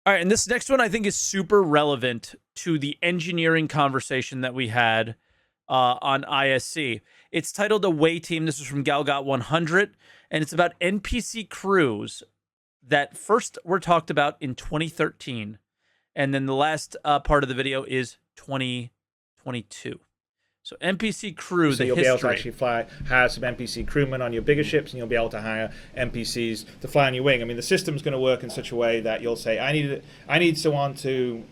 All right, and this next one I think is super relevant to the engineering conversation that we had on ISC. It's titled Away Team. This is from Golgot100, and it's about NPC crews that first were talked about in 2013, and then the last part of the video is 2022. So NPC crew, so you'll be able to actually hire some NPC crewmen on your bigger ships, and you'll be able to hire NPCs to fly on your wing. I mean, the system's going to work in such a way that you'll say, I need someone to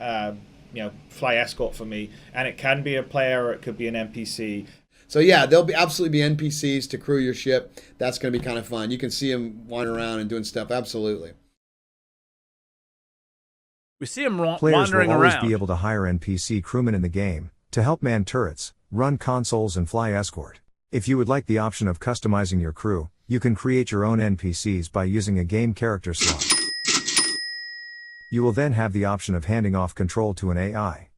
fly escort for me, and it can be a player or it could be an NPC. So yeah, there'll absolutely be NPCs to crew your ship. That's going to be kind of fun. You can see them wandering around and doing stuff. Absolutely. We see them wandering around. Players will always be able to hire NPC crewmen in the game to help man turrets, run consoles, and fly escort. If you would like the option of customizing your crew, you can create your own NPCs by using a game character slot. You will then have the option of handing off control to an AI.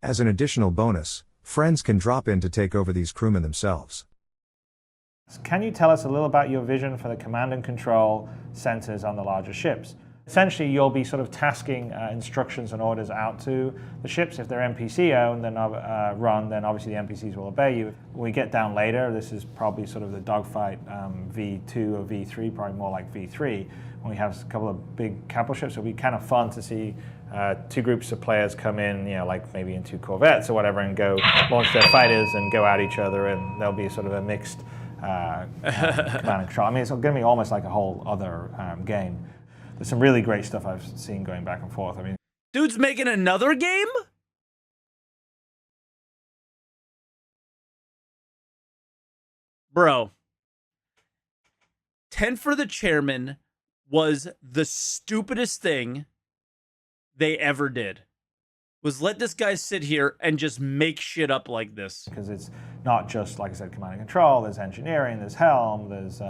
As an additional bonus, friends can drop in to take over these crewmen themselves. Can you tell us a little about your vision for the command and control centers on the larger ships? Essentially, you'll be sort of tasking instructions and orders out to the ships. If they're NPC owned, then then obviously the NPCs will obey you. When we get down later, this is probably sort of the dogfight V2 or V3, probably more like V3, when we have a couple of big capital ships. It'll be kind of fun to see two groups of players come in, like maybe in two corvettes or whatever, and go launch their fighters and go at each other, and there'll be sort of a mixed command and control. I mean, it's going to be almost like a whole other game. There's some really great stuff I've seen going back and forth. I mean, dude's making another game? Bro. 10 for the chairman was the stupidest thing they ever did. Was let this guy sit here and just make shit up like this. Because it's not just, like I said, command and control. There's engineering, there's helm, there's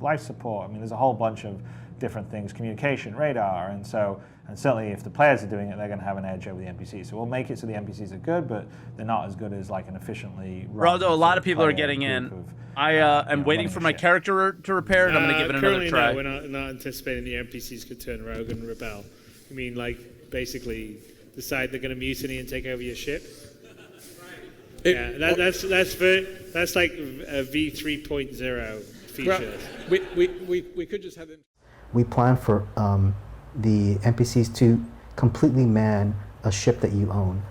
life support. I mean, there's a whole bunch of different things, communication, radar, and certainly if the players are doing it, they're going to have an edge over the NPCs. So we'll make it so the NPCs are good, but they're not as good as like an efficiently run. Bro, a lot of people are getting in. I am waiting for my character to repair, and I'm going to give it another try. No, we're not anticipating the NPCs could turn rogue and rebel. I mean, like, basically decide they're going to mutiny and take over your ship. Yeah, that's like a V3.0 feature. We could just have them. We plan for the NPCs to completely man a ship that you own,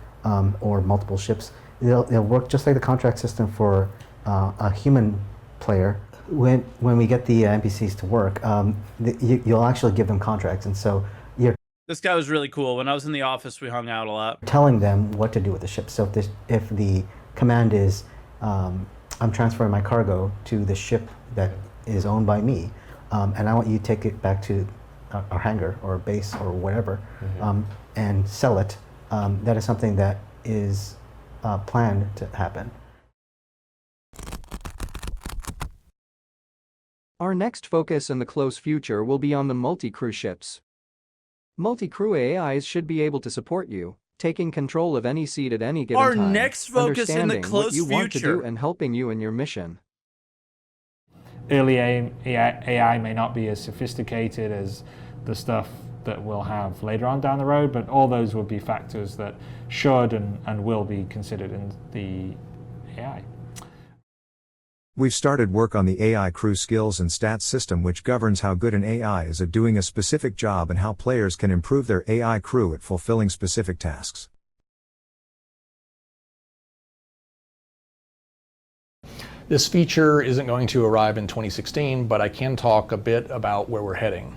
or multiple ships. They'll work just like the contract system for a human player. When we get the NPCs to work, you'll actually give them contracts, and so you're. This guy was really cool. When I was in the office, we hung out a lot. Telling them what to do with the ship. So if the command is, I'm transferring my cargo to the ship that is owned by me, and I want you to take it back to our hangar or base or whatever, and sell it. That is something that is planned to happen. Our next focus in the close future will be on the multi-crew ships. Multi-crew AIs should be able to support you, taking control of any seat at any given time. Our next focus in the close what you future want to do and helping you in your mission. Early AI may not be as sophisticated as the stuff that we'll have later on down the road, but all those would be factors that should and will be considered in the AI. We've started work on the AI crew skills and stats system, which governs how good an AI is at doing a specific job and how players can improve their AI crew at fulfilling specific tasks. This feature isn't going to arrive in 2016, but I can talk a bit about where we're heading.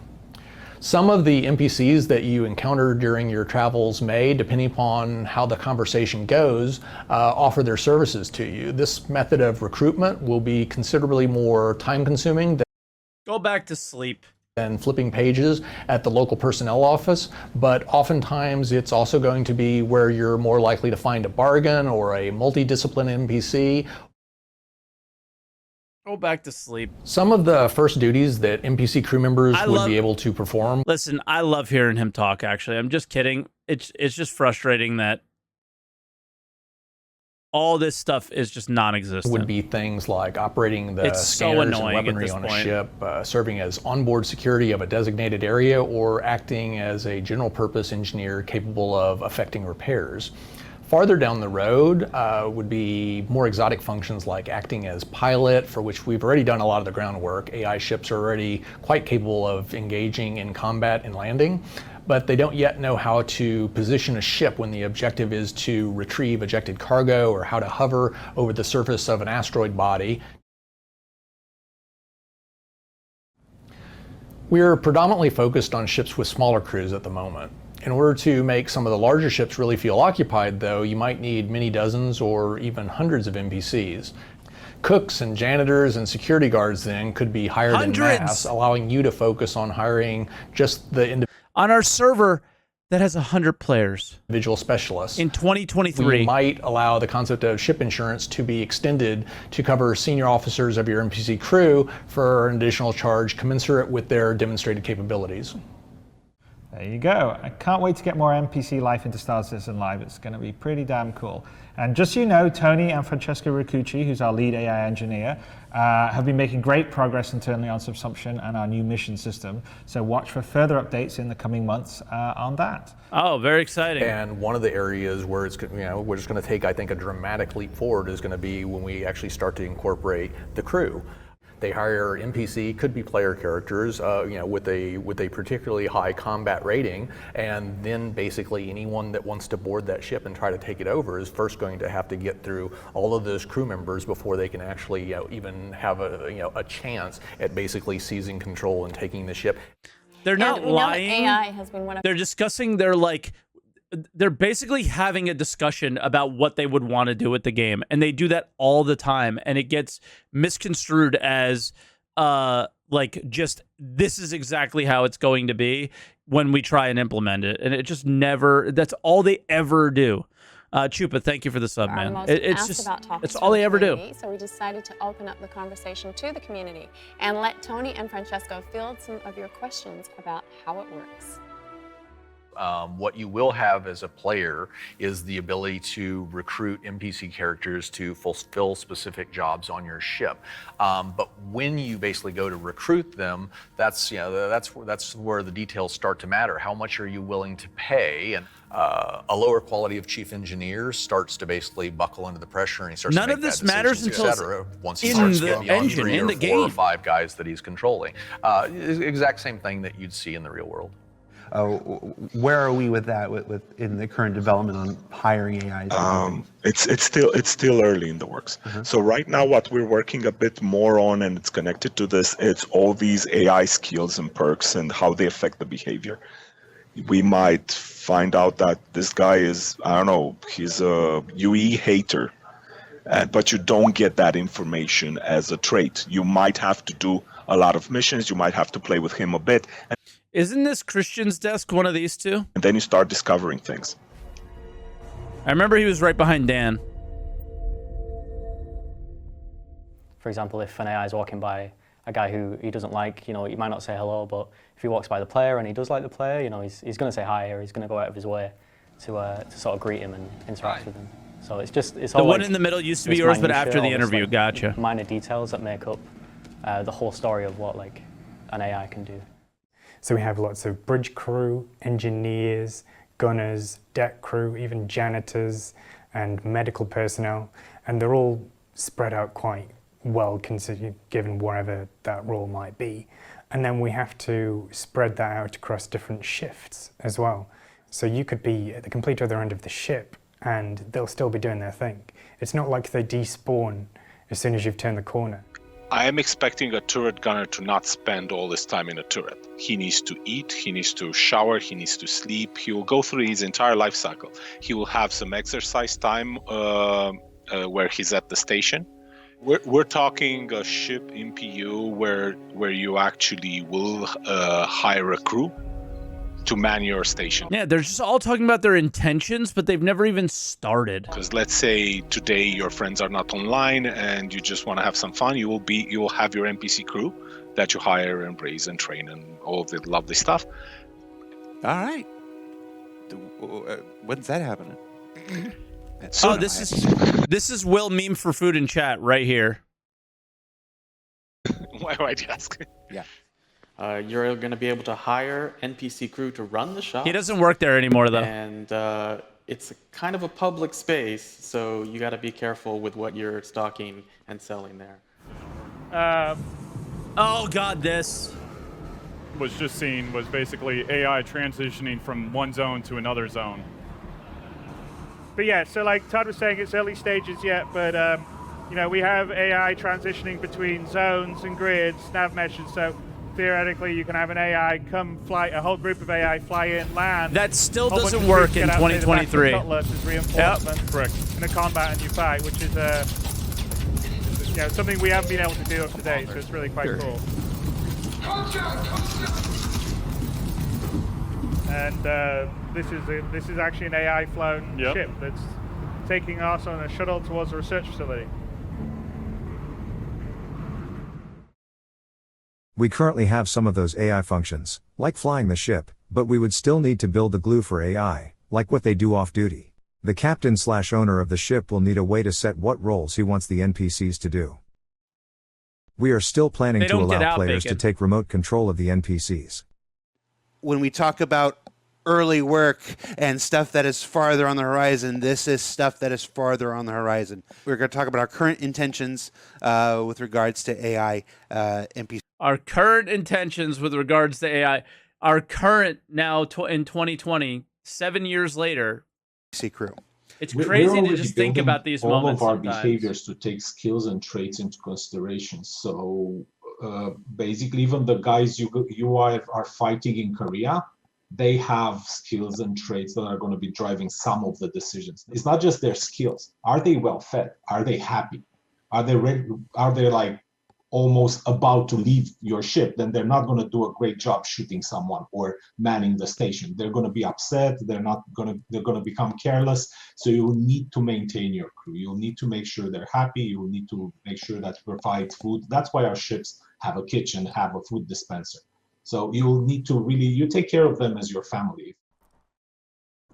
Some of the NPCs that you encounter during your travels may, depending upon how the conversation goes, offer their services to you. This method of recruitment will be considerably more time-consuming Go back to sleep. than flipping pages at the local personnel office, but oftentimes it's also going to be where you're more likely to find a bargain or a multidiscipline NPC. Go back to sleep. Some of the first duties that NPC crew members would be able to perform. Listen, I love hearing him talk, actually. I'm just kidding. It's just frustrating that All this stuff is just non-existent. Would be things like operating the It's so scanners and annoying at weaponry this on a point. ship, serving as onboard security of a designated area, or acting as a general purpose engineer capable of effecting repairs. Farther down the road would be more exotic functions like acting as pilot, for which we've already done a lot of the groundwork. AI ships are already quite capable of engaging in combat and landing, but they don't yet know how to position a ship when the objective is to retrieve ejected cargo, or how to hover over the surface of an asteroid body. We're predominantly focused on ships with smaller crews at the moment. In order to make some of the larger ships really feel occupied, though, you might need many dozens or even hundreds of NPCs. Cooks and janitors and security guards then could be hired in mass, allowing you to focus on hiring just the on our server that has 100 players. Individual specialists. In 2023. We might allow the concept of ship insurance to be extended to cover senior officers of your NPC crew for an additional charge commensurate with their demonstrated capabilities. There you go. I can't wait to get more NPC life into Star Citizen Live. It's going to be pretty damn cool. And just so you know, Tony and Francesco Riccucci, who's our lead AI engineer, have been making great progress internally on Subsumption and our new mission system. So watch for further updates in the coming months on that. Oh, very exciting. And one of the areas where it's, we're just going to take, I think, a dramatic leap forward is going to be when we actually start to incorporate the crew. They hire NPC, could be player characters, with a particularly high combat rating, and then basically anyone that wants to board that ship and try to take it over is first going to have to get through all of those crew members before they can actually, even have a chance at basically seizing control and taking the ship. They're not lying. AI has been one of. They're discussing. They're basically having a discussion about what they would want to do with the game, and they do that all the time, and it gets misconstrued as just this is exactly how it's going to be when we try and implement it, and it just never. That's all they ever do. Chupa, thank you for the sub, man. It's all they ever do. So we decided to open up the conversation to the community and let Tony and Francesco field some of your questions about how it works. What you will have as a player is the ability to recruit NPC characters to fulfill specific jobs on your ship. But when you basically go to recruit them, that's where the details start to matter. How much are you willing to pay? And a lower quality of chief engineer starts to basically buckle under the pressure, and he starts None to make of this bad matters decisions, until etc. Once he in starts the getting beyond engine, 3 in or the 4 or game. 5 guys that he's controlling. Exact same thing that you'd see in the real world. Where are we with that, with in the current development on hiring AIs? It's still early in the works. So right now, what we're working a bit more on, and it's connected to this, it's all these AI skills and perks and how they affect the behavior. We might find out that this guy is, I don't know, he's a UE hater, but you don't get that information as a trait. You might have to do a lot of missions. You might have to play with him a bit. Isn't this Christian's desk one of these two? And then you start discovering things. I remember he was right behind Dan. For example, if an AI is walking by a guy who he doesn't like, you might not say hello, but if he walks by the player and he does like the player, he's going to say hi, or he's going to go out of his way to sort of greet him and interact with him. So it's all the one in the middle used to be yours, but after the interview, gotcha. Minor details that make up the whole story of what an AI can do. So we have lots of bridge crew, engineers, gunners, deck crew, even janitors and medical personnel, and they're all spread out quite well considered, given wherever that role might be. And then we have to spread that out across different shifts as well. So you could be at the complete other end of the ship and they'll still be doing their thing. It's not like they despawn as soon as you've turned the corner. I am expecting a turret gunner to not spend all this time in a turret. He needs to eat, he needs to shower, he needs to sleep. He will go through his entire life cycle. He will have some exercise time where he's at the station. We're talking a ship MPU where you actually will hire a crew to man your station. Yeah, they're just all talking about their intentions, but they've never even started. Because let's say today your friends are not online and you just want to have some fun, you will have your NPC crew that you hire and raise and train and all of the lovely stuff. All right. When's that happening? Oh, this is Will meme for food in chat right here. Why'd you ask? Yeah. You're going to be able to hire NPC crew to run the shop. He doesn't work there anymore, though. And it's kind of a public space, so you got to be careful with what you're stocking and selling there. Oh, God, this was just seen was basically AI transitioning from one zone to another zone. But yeah, so like Todd was saying, it's early stages yet, but you know, we have AI transitioning between zones and grids, nav meshes, so theoretically you can have an AI come fly, a whole group of AI fly in, land. That still doesn't work in 2023. Cutlass as reinforcement in a combat and you fight, which is you know, something we haven't been able to do up to date, so it's really quite cool. And this is actually an AI flown ship that's taking us on a shuttle towards a research facility. We currently have some of those AI functions, like flying the ship, but we would still need to build the glue for AI, like what they do off-duty. The captain/owner of the ship will need a way to set what roles he wants the NPCs to do. We are still planning to allow players to take remote control of the NPCs. When we talk about early work and stuff that is farther on the horizon, this is stuff that is farther on the horizon. We're going to talk about our current intentions with regards to AI NPCs. Our current intentions with regards to AI, our current now in 2020, 7 years later. NPC crew. It's crazy to just think about these moments. All of our sometimes. behaviors to take skills and traits into consideration. So basically, even the guys you are fighting in Korea, they have skills and traits that are going to be driving some of the decisions. It's not just their skills. Are they well fed? Are they happy? Are they ready? Are they like almost about to leave your ship? Then they're not going to do a great job shooting someone or manning the station. They're going to be upset. They're going to become careless. So you will need to maintain your crew. You'll need to make sure they're happy. You will need to make sure that you provide food. That's why our ships have a kitchen, have a food dispenser. So you'll need to you take care of them as your family.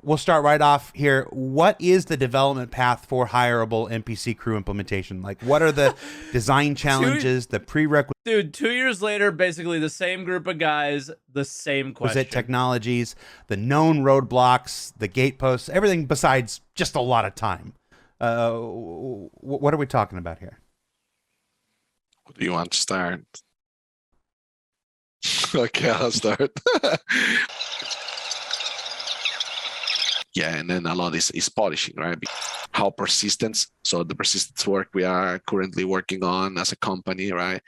We'll start right off here. What is the development path for hireable NPC crew implementation? Like, what are the design challenges, the prerequisites? Dude, 2 years later, basically the same group of guys, the same question. Technologies, the known roadblocks, the gateposts, everything besides just a lot of time. What are we talking about here? What do you want to start? Okay, I'll start. Yeah, and then a lot is polishing, right? How persistence, so the persistence work we are currently working on as a company, right?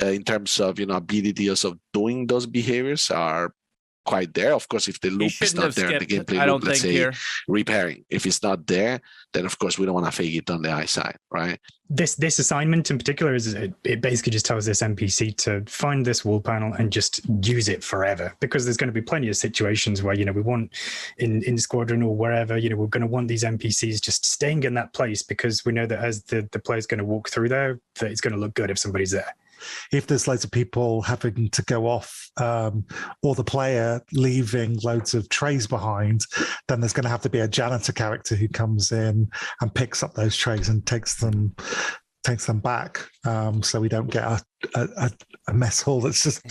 In terms of, abilities of doing those behaviors are quite there. Of course, if the loop is not there, the gameplay loop, let's say repairing. If it's not there, then of course we don't want to fake it on the eye side, right? This assignment in particular it basically just tells this NPC to find this wall panel and just use it forever, because there's going to be plenty of situations where we want in squadron or wherever we're going to want these NPCs just staying in that place, because we know that as the player's going to walk through there, that it's going to look good if somebody's there. If there's loads of people having to go off or the player leaving loads of trays behind, then there's going to have to be a janitor character who comes in and picks up those trays and takes them back, so we don't get a mess hall that's just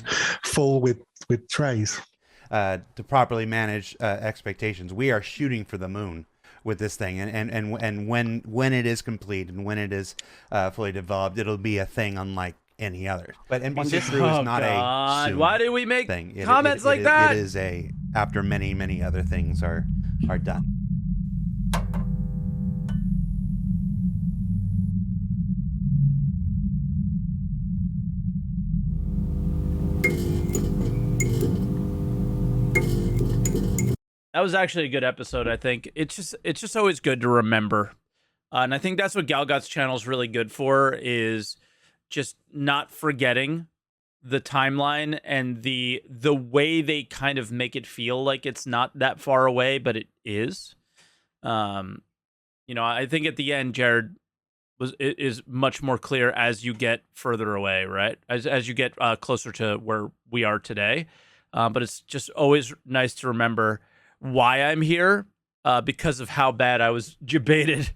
full with trays. To properly manage expectations, we are shooting for the moon with this thing, and when it is complete and when it is fully developed, it'll be a thing unlike any other. But NPC crew is not a soon why do we make thing. comments like that? It is after many other things are done. That was actually a good episode, I think. It's just always good to remember. And I think that's what Galgot's channel is really good for, is just not forgetting the timeline and the way they kind of make it feel like it's not that far away, but it is. I think at the end, Jared is much more clear as you get further away, right? As you get closer to where we are today. But it's just always nice to remember why I'm here, because of how bad I was debated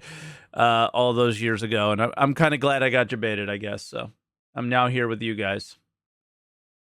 all those years ago. And I'm kind of glad I got debated, I guess. So I'm now here with you guys.